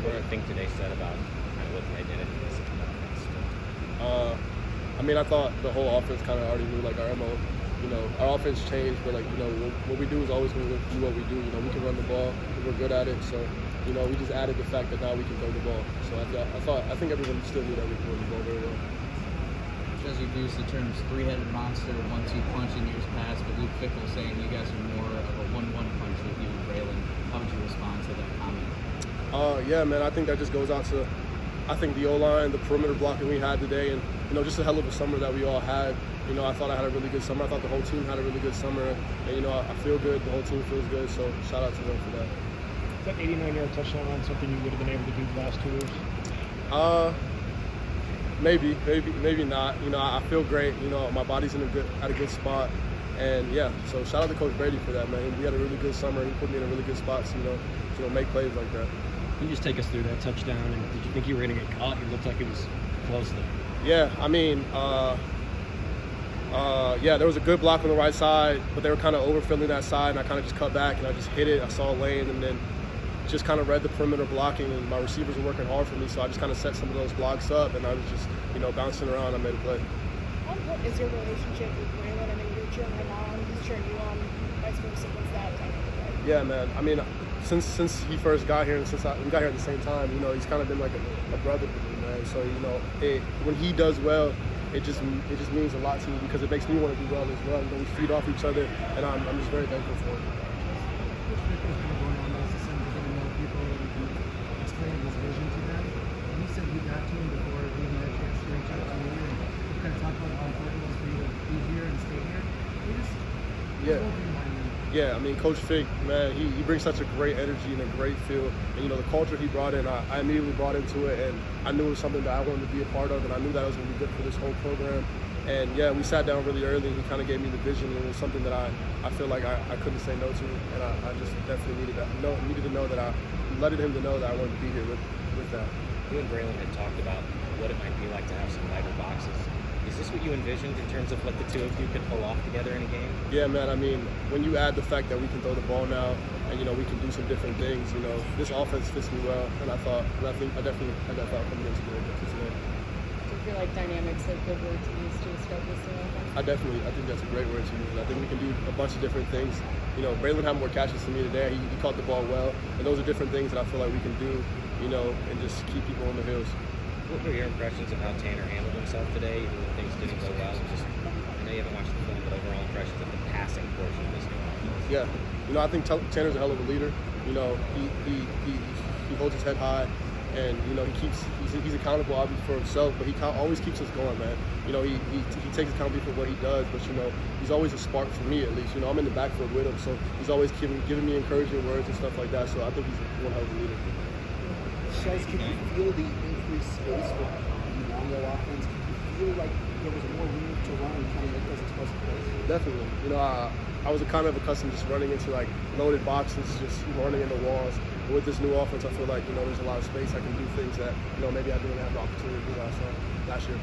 What do you think today said about kind of what the identity is of the offense? I mean, I thought the whole offense kind of already knew like our MO. You know, our offense changed, but like, you know, what we do is always going to do what we do. You know, we can run the ball, we're good at it. So, you know, we just added the fact that now we can throw the ball. So I think everyone still knew that we could run the ball very well. As you've used the terms three-headed monster, 1-2 punch in years past, but Luke Fickell saying you guys are more of a 1-1 punch with you and Braylon. How would you respond to that comment? Yeah, man, I think that just goes out to, I think the O-line, the perimeter blocking we had today, and, you know, just a hell of a summer that we all had. You know, I thought I had a really good summer. I thought the whole team had a really good summer. And, you know, I feel good. The whole team feels good. So shout out to them for that. Is that 89-yard touchdown run something you would have been able to do the last 2 years? Maybe not. You know, I feel great. You know, my body's at a good spot. And, yeah, so shout out to Coach Brady for that, man. We had a really good summer. He put me in a really good spot to, you know, make plays like that. Can you just take us through that touchdown? And did you think you were going to get caught? It looked like it was close there. Yeah, I mean, yeah, there was a good block on the right side, but they were kind of overfilling that side, and I kind of just cut back and I just hit it. I saw a lane and then just kind of read the perimeter blocking, and my receivers were working hard for me, so I just kind of set some of those blocks up, and I was just, you know, bouncing around. I made a play. What is your relationship with Braylon? I mean, you're cheering him on, he's cheering you on, vice versa. What's that dynamic like? Yeah, man. I mean, since he first got here and since we got here at the same time, you know, he's kind of been like a brother to me, man. So, you know, when he does well, it just means a lot to me because it makes me want to do well as well. You know, we feed off each other, and I'm just very thankful for him. Coach Fickell's been going on this assembly, getting more people and explaining his vision to them. And he said you got to him before he had a chance to reach out to you and kind of talk about how important it was for you to be here and stay here. Yeah, I mean, Coach Fick, man, he brings such a great energy and a great feel. And, you know, the culture he brought in, I immediately bought into it, and I knew it was something that I wanted to be a part of, and I knew that it was going to be good for this whole program. And, yeah, we sat down really early, and he kind of gave me the vision, and it was something that I feel like I couldn't say no to, and I just definitely needed to know that I letting him to know that I wanted to be here with that. You and Braylon had talked about what it might be like to have some lighter boxes. Is this what you envisioned in terms of what the two of you could pull off together in a game? Yeah, man. I mean, when you add the fact that we can throw the ball now, and you know we can do some different things, you know, this offense fits me well, and I definitely had that thought coming into today. Do you feel like dynamics are a good word to use to describe this new offense? I think that's a great word to use. I think we can do a bunch of different things. You know, Braylon had more catches than me today. He caught the ball well, and those are different things that I feel like we can do, you know, and just keep people on the heels. What were your impressions of how Tanner handled himself today, even when things didn't go well? Just, I know you haven't watched the film, but overall impressions of the passing portion of this new offense. Yeah, you know, I think Tanner's a hell of a leader. You know, he holds his head high, and you know he's accountable obviously for himself, but he always keeps us going, man. You know, he takes accountability for what he does, but you know he's always a spark for me at least. You know, I'm in the backfield with him, so he's always giving me encouraging words and stuff like that. So I think he's one hell of a leader. Guys, can you feel the increased space with the Longo offense? Can you feel like there was more room to run and kind of make those explosive plays? Definitely. You know, I was kind of accustomed just running into like loaded boxes, just running into walls. But with this new offense, I feel like, you know, there's a lot of space. I can do things that, you know, maybe I didn't have the opportunity to do last year.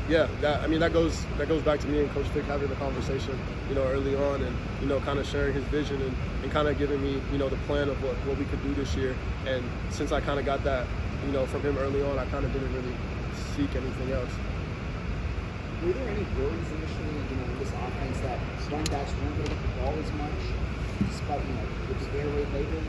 Yeah, that goes back to me and Coach Fick having the conversation, you know, early on, and you know, kind of sharing his vision and kind of giving me, you know, the plan of what we could do this year. And since I kind of got that, you know, from him early on, I kind of didn't really seek anything else. Were there any worries initially, you know, in this offense that running backs weren't going to get the ball as much, despite, you know, it was air raid later, and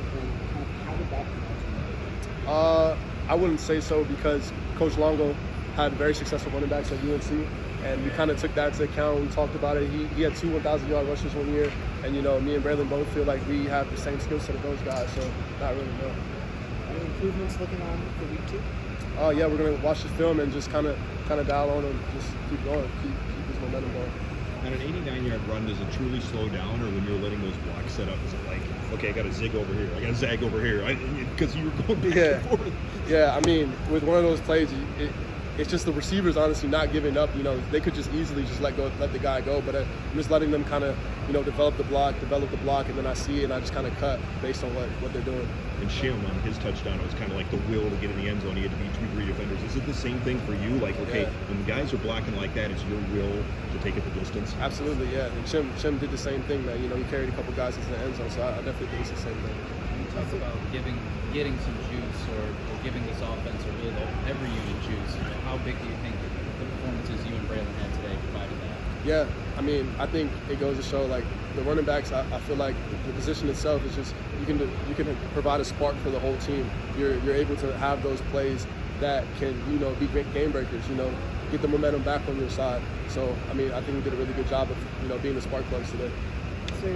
kind of how did that come out? I wouldn't say so because Coach Longo had very successful running backs at UNC, and we kind of took that into account. We talked about it. He had 2 1,000-yard rushes one year, and you know, me and Braylon both feel like we have the same skill set of those guys, so not really no. Any improvements looking on for week 2? Yeah, we're gonna watch the film and just kind of dial on and just keep going, keep this momentum going. On an 89-yard run, does it truly slow down, or when you're letting those blocks set up, is it like, okay, I got to zig over here, I got to zag over here, because you were going back and forth? Yeah, I mean, with one of those plays, it's just the receivers honestly not giving up. You know, they could just easily just let the guy go, but I'm just letting them kind of, you know, develop the block, and then I see it and I just kind of cut based on what they're doing. And Shim on his touchdown, it was kind of like the will to get in the end zone. He had to beat 2-3 defenders. Is it the same thing for you? Like, okay, when the guys are blocking like that, it's your will to take it the distance? Absolutely, yeah. And Shim did the same thing, man. You know, he carried a couple guys into the end zone, so I definitely think it's the same thing. You talk about getting some juice or giving this offense or really every unit juice. You know, how big do you think the performances you and Braylon had today provided that? Yeah, I mean, I think it goes to show, like, the running backs, I feel like the position itself is just, you can provide a spark for the whole team. You're able to have those plays that can, you know, be great game breakers, you know, get the momentum back on your side. So, I mean, I think we did a really good job of, you know, being the spark plugs today. So